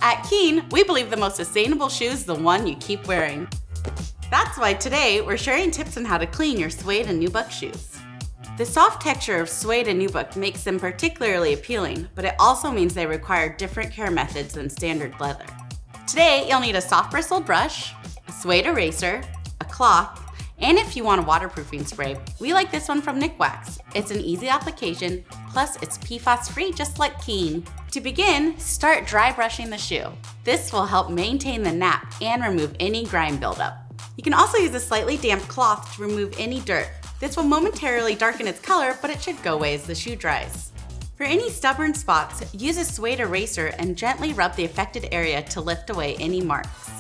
At Keen, we believe the most sustainable shoe is the one you keep wearing. That's why today we're sharing tips on how to clean your Suede and Nubuck shoes. The soft texture of Suede and Nubuck makes them particularly appealing, but it also means they require different care methods than standard leather. Today, you'll need a soft bristled brush, a Suede eraser, a cloth, and if you want a waterproofing spray, we like this one from Nubuck. It's an easy application, plus it's PFAS-free just like Keen. To begin, start dry brushing the shoe. This will help maintain the nap and remove any grime buildup. You can also use a slightly damp cloth to remove any dirt. This will momentarily darken its color, but it should go away as the shoe dries. For any stubborn spots, use a Suede eraser and gently rub the affected area to lift away any marks.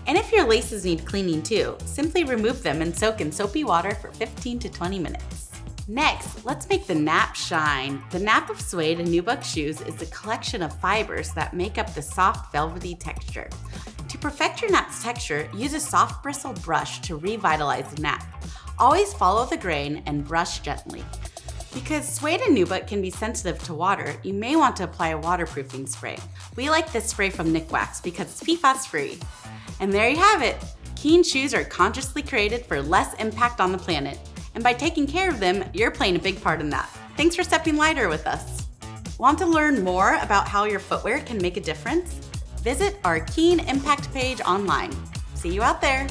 And if your laces need cleaning too, simply remove them and soak in soapy water for 15 to 20 minutes. Next, let's make the nap shine. The nap of Suede and Nubuck shoes is a collection of fibers that make up the soft, velvety texture. To perfect your nap's texture, use a soft bristled brush to revitalize the nap. Always follow the grain and brush gently. Because Suede and Nubuck can be sensitive to water, you may want to apply a waterproofing spray. We like this spray from Nubuck because it's PFAS-free. And there you have it! Keen shoes are consciously created for less impact on the planet. And by taking care of them, you're playing a big part in that. Thanks for stepping lighter with us. Want to learn more about how your footwear can make a difference? Visit our Keen Impact page online. See you out there!